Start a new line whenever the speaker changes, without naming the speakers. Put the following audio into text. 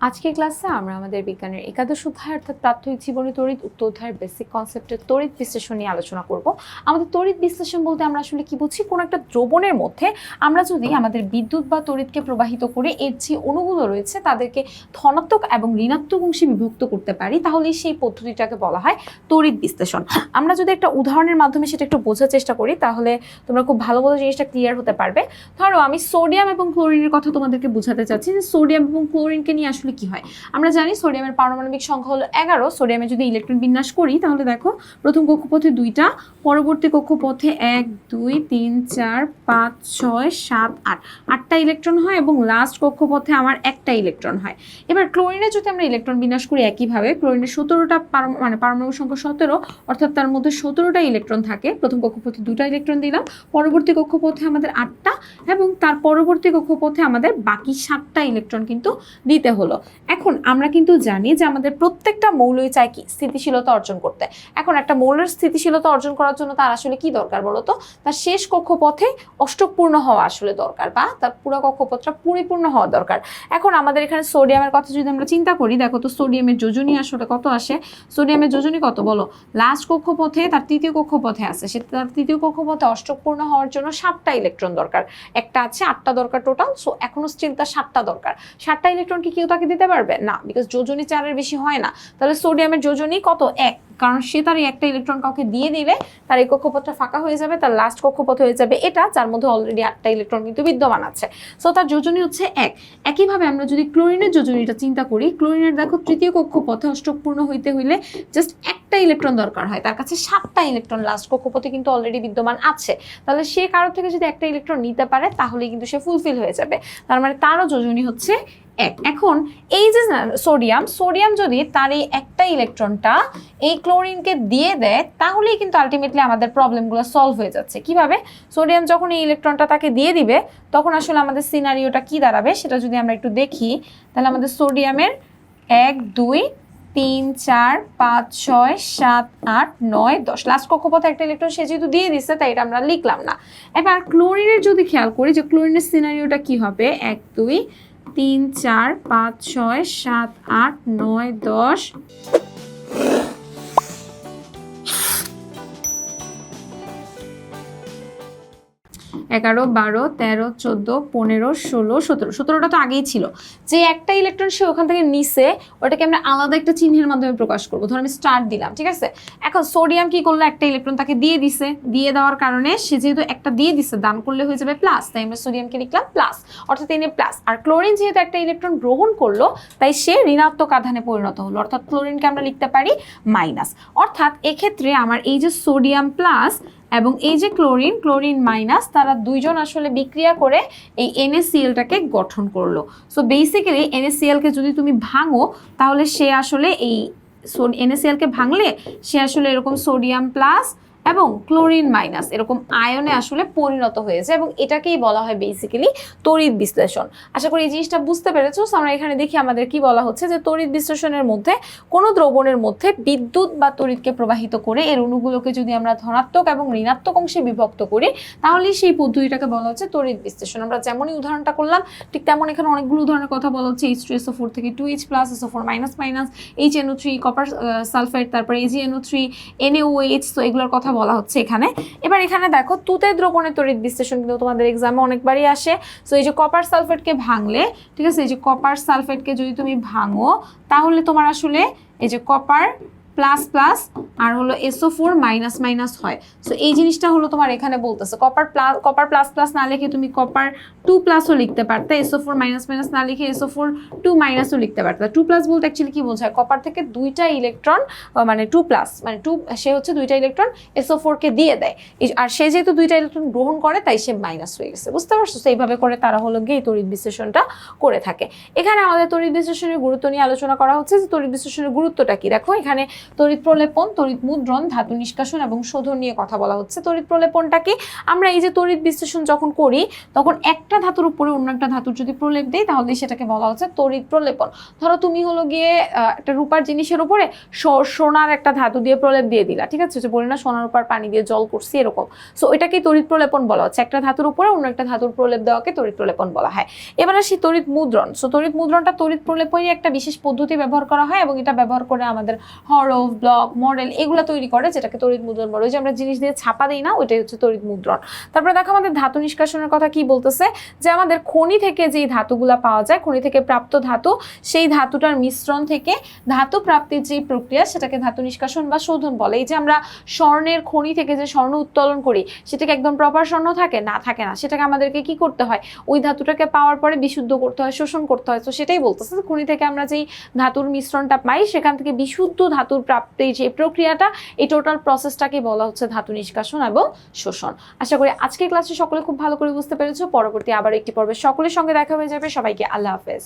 আজকের ক্লাসে আমরা আমাদের বিজ্ঞানের একাদশ অধ্যায় অর্থাৎ প্রাথমিক জীবনী তড়িৎ উত্তর অধ্যায়ের বেসিক কনসেপ্টের তড়িৎ বিশ্লেষণ নিয়ে আলোচনা করব। আমাদের তড়িৎ বিশ্লেষণ বলতে আমরা আসলে কি বুঝি, কোনো একটা দ্রবণের মধ্যে আমরা যদি আমাদের বিদ্যুৎ বা তড়িৎকে প্রবাহিত করে এর যে অণুগুলো রয়েছে তাদেরকে ধনাত্মক এবং ঋণাত্মক অংশে বিভক্ত করতে পারি, তাহলে সেই পদ্ধতিটাকে বলা হয় তড়িৎ বিশ্লেষণ। আমরা যদি একটা উদাহরণের মাধ্যমে সেটা একটু বোঝার চেষ্টা করি তাহলে তোমরা খুব ভালোভাবে জিনিসটা ক্লিয়ার হতে পারবে। ধরো আমি সোডিয়াম এবং ক্লোরিনের কথা তোমাদেরকে বোঝাতে চাচ্ছি যে সোডিয়াম এবং ক্লোরিনকে নিয়ে আসলে কি হয়। আমরা জানি সোডিয়ামের পারমাণবিক সংখ্যা হলো 11। সোডিয়ামে যদি ইলেকট্রন বিন্যাস করি তাহলে দেখো প্রথম কক্ষপথে 2টা, পরবর্তী কক্ষপথে 1 2 3 4 5 6 7 8 8টা ইলেকট্রন হয় এবং লাস্ট কক্ষপথে আমার একটা ইলেকট্রন হয়। এবার ক্লোরিনে যদি আমরা ইলেকট্রন বিন্যাস করি একইভাবে, ক্লোরিনের 17টা পারমাণবিক সংখ্যা 17, অর্থাৎ তার মধ্যে 17টা ইলেকট্রন থাকে। প্রথম কক্ষপথে 2টা ইলেকট্রন দিলাম, পরবর্তী কক্ষপথে আমাদের 8টা এবং তার পরবর্তী কক্ষপথে আমাদের বাকি 7টা ইলেকট্রন কিন্তু দিতে হলো। এখন আমরা কিন্তু জানি যে আমাদের প্রত্যেকটা মৌলই চায় কি, স্থিতিশীলতা অর্জন করতে। এখন একটা মৌলের স্থিতিশীলতা অর্জন করার জন্য তার আসলে কি দরকার বলতো, তার শেষ কক্ষপথে অষ্টকপূর্ণ হওয়া আসলে দরকার, বা তার পুরো কক্ষপথটা পরিপূর্ণ হওয়া দরকার। এখন আমাদের এখানে সোডিয়ামের কথা যদি আমরা চিন্তা করি, দেখো তো সোডিয়ামের যোজনী আসলে কত আসে, সোডিয়ামের যোজনী কত বলো, লাস্ট কক্ষপথে তার তৃতীয় কক্ষপথে আছে, সে তার তৃতীয় কক্ষপথে অষ্টকপূর্ণ হওয়ার জন্য 7টা ইলেকট্রন দরকার। একটা আছে 8টা দরকার টোটাল, সো এখনো স্টিল তার 7টা দরকার। 7টা ইলেকট্রন কি কেউ তাকে দিতে পারবে না, বিকজ যোজনী 4-এর বেশি হয় না। তাহলে সোডিয়ামের যোজনী কত, 1, কারণ সে তার একটা ইলেকট্রন কাউকে দিয়ে দিলে তার এই কক্ষপথটা ফাঁকা হয়ে যাবে, তার লাস্ট কক্ষপথ হয়ে যাবে এটা, যার মধ্যে অলরেডি 8টা ইলেকট্রন কিন্তু বিদ্যমান আছে। সো তার যোজনী হচ্ছে 1। একইভাবে আমরা যদি ক্লোরিনের যোজনীটা চিন্তা করি, ক্লোরিনের দেখো তৃতীয় কক্ষপথে অষ্টকপূর্ণ হইতে হইলে জাস্ট একটা ইলেকট্রন দরকার হয়, তার কাছে 7টা ইলেকট্রন লাস্ট কক্ষপথে কিন্তু অলরেডি বিদ্যমান আছে। তাহলে সে কারো থেকে যদি একটা ইলেকট্রন নিতে পারে তাহলেই কিন্তু সে ফুলফিল হয়ে যাবে, তার মানে তারও যোজনী হচ্ছে 1। এখন এই যে সোডিয়াম যদি তার এই একটা ইলেকট্রনটা এই ক্লোরিনকে দিয়ে দেয় তাহলেই কিন্তু আলটিমেটলি আমাদের প্রবলেমগুলো সলভ হয়ে যাচ্ছে। কিভাবে, সোডিয়াম যখন এই ইলেকট্রনটা তাকে দিয়ে দিবে তখন আসলে আমাদের সিনারিওটা কি দাঁড়াবে সেটা যদি আমরা একটু দেখি, তাহলে আমাদের সোডিয়ামের 1 2 3 4 5 6 7 8 9 10 লাস্ট কক্ষপথে একটা ইলেকট্রন সে যেহেতু দিয়ে দিচ্ছে তাই এটা আমরা লিখলাম না। এবার ক্লোরিনের যদি খেয়াল করি যে ক্লোরিনের সিনারিওটা কি হবে, 1 2 3 4 5 6 7 8 9 10 11 12 13 14 15 16 17 17টা তো আগেই ছিল। যে একটা ইলেকট্রন সে ওখান থেকে নিছে ওটাকে আমরা আলাদা একটা চিহ্নের মাধ্যমে প্রকাশ করবো, ধর আমি স্টার দিলাম, ঠিক আছে। এখন সোডিয়াম কি করলো, একটা ইলেকট্রন তাকে দিয়ে দিছে, দিয়ে দেওয়ার কারণে সে যেহেতু একটা দিয়ে দিছে দান করলে হয়ে যাবে প্লাস, তাই আমরা সোডিয়ামকে লিখলাম প্লাস, অর্থাৎ এনে প্লাস। আর ক্লোরিন যেহেতু একটা ইলেকট্রন গ্রহণ করলো তাই সে ঋণাত্মক আধানে পরিণত হলো, অর্থাৎ ক্লোরিনকে আমরা লিখতে পারি মাইনাস। অর্থাৎ এক্ষেত্রে আমার এই যে সোডিয়াম প্লাস এবং এই যে ক্লোরিন মাইনাস, তারা দুইজন আসলে বিক্রিয়া করে এই NaClটাকে গঠন করলো। সো বেসিক্যালি NaClকে যদি তুমি ভাঙো তাহলে সে আসলে এই NaClকে ভাঙলে সে আসলে এরকম সোডিয়াম প্লাস এবং ক্লোরিন মাইনাস এরকম আয়নে আসলে পরিণত হয়েছে, এবং এটাকেই বলা হয় বেসিক্যালি তড়িৎ বিশ্লেষণ। আশা করি এই জিনিসটা বুঝতে পেরেছো। আমরা এখানে দেখি আমাদের কি বলা হচ্ছে যে তড়িৎ বিশ্লেষণের মধ্যে কোনো দ্রবণের মধ্যে বিদ্যুৎ বা তড়িৎকে প্রবাহিত করে এর অণুগুলোকে যদি আমরা ধনাত্মক এবং ঋণাত্মক অংশে বিভক্ত করি তাহলে সেই পদ্ধতিটাকে বলা হচ্ছে তড়িৎ বিশ্লেষণ। আমরা যেমনই উদাহরণটা করলাম ঠিক তেমন এখানে অনেকগুলো উদাহরণের কথা বলা হচ্ছে, H2SO4 থেকে 2H+, SO4 minus minus, HNO3, copper sulphide, তারপরে AgNO3, NaOH, তো এগুলোর কথা বলা হচ্ছে এখানে। এবার এখানে দেখো তুতের দ্রবণের তড়িৎ বিশ্লেষণ কিন্তু তোমাদের এক্সামে অনেকবারই আসে। সো এই যে কপার সালফেটকে ভাঙলে, ঠিক আছে, এই যে কপার সালফেটকে যদি তুমি ভাঙো তাহলে তোমার আসলে এই যে কপার প্লাস প্লাস আর হলো SO4 মাইনাস মাইনাস হয়। সো এই জিনিসটা হলো তোমার এখানে বলতেছে কপার প্লাস প্লাস না লিখে তুমি কপার 2+ লিখতে পারতে, SO4 মাইনাস মাইনাস না লিখে SO4 2 মাইনাসও লিখতে পারতে। 2+ বলতে অ্যাকচুয়ালি কি বোঝায়, কপার থেকে 2টা ইলেকট্রন মানে 2+, মানে 2 সে হচ্ছে 2টা ইলেকট্রন SO4 কে দিয়ে দেয়, আর সে যেহেতু 2টা ইলেকট্রন গ্রহণ করে তাই সে মাইনাস হয়ে গেছে, বুঝতে পারছো। সেইভাবে করে তারা হলো গিয়ে তড়িৎ বিশ্লেষণটা করে থাকে। এখানে আমাদের তড়িৎ বিশ্লেষণের গুরুত্ব নিয়ে আলোচনা করা হচ্ছে যে তড়িৎ বিশ্লেষণের গুরুত্বটা কি। দেখো এখানে তড়িৎ প্রলেপন, তড়িৎ মুদ্রণ, ধাতু নিষ্কাশন এবং শোধন নিয়ে কথা বলা হচ্ছে। তড়িৎ প্রলেপনটা কি? আমরা এই যে তড়িৎ বিশ্লেষণ যখন করি তখন একটা ধাতুর উপরে অন্য একটা ধাতুর যদি প্রলেপ দেই তাহলে সেটাকে বলা হচ্ছে তড়িৎ প্রলেপন। ধরো তুমি হলো গিয়ে একটা রূপার জিনিসের উপরে সোনার একটা ধাতু দিয়ে প্রলেপ দিয়ে দিলা, ঠিক আছে, যে বলি না সোনার উপর পানি দিয়ে জল করছি এরকম, সো এটাকে তড়িৎ প্রলেপন বলা হচ্ছে। একটা ধাতুর উপরে অন্য একটা ধাতুর প্রলেপ দেওয়াকে তড়িৎ প্রলেপন বলা হয়। এবার আসি তড়িৎ মুদ্রণ। সো তড়িৎ মুদ্রণটা তড়িৎ প্রলেপনই একটা বিশেষ পদ্ধতি ব্যবহার করা হয় এবং এটা ব্যবহার করে আমাদের হরফ, ব্লক, মডেল এগুলো তৈরি করে, যেটাকে তড়িৎ মুদ্রণ বলে। ওই যে আমরা জিনিস দিয়ে ছাপা দিই না, ওইটাই হচ্ছে তড়িৎ মুদ্রণ। তারপরে দেখো আমাদের ধাতু নিষ্কাশনের কথা কি বলতেছে, যে আমাদের খনি থেকে যেই ধাতুগুলা পাওয়া যায়, খনি থেকে প্রাপ্ত ধাতু, সেই ধাতুটার মিশ্রণ থেকে ধাতু প্রাপ্তির যে প্রক্রিয়া সেটাকে ধাতু নিষ্কাশন বা শোধন বলে। এই যে আমরা স্বর্ণের খনি থেকে যে স্বর্ণ উত্তোলন করি সেটাকে একদম প্রপার স্বর্ণ থাকে না, থাকে না, সেটাকে আমাদেরকে কি করতে হয়, ওই ধাতুটাকে পাওয়ার পরে বিশুদ্ধ করতে হয়, শোষণ করতে হয়। তো সেটাই বলতেছে, খনি থেকে আমরা যেই ধাতুর মিশ্রণটা পাই সেখান থেকে বিশুদ্ধ ধাতুর প্রাপ্তির যে প্রক্রিয়াটা, এই টোটাল প্রসেসটাকে বলা হচ্ছে ধাতু নিষ্কাশন এবং শোষণ। আশা করি আজকের ক্লাসে সকলে খুব ভালো করে বুঝতে পেরেছো। পরবর্তী আবার একটি পর্বে সকলের সঙ্গে দেখা হয়ে যাবে। সবাইকে আল্লাহ হাফেজ।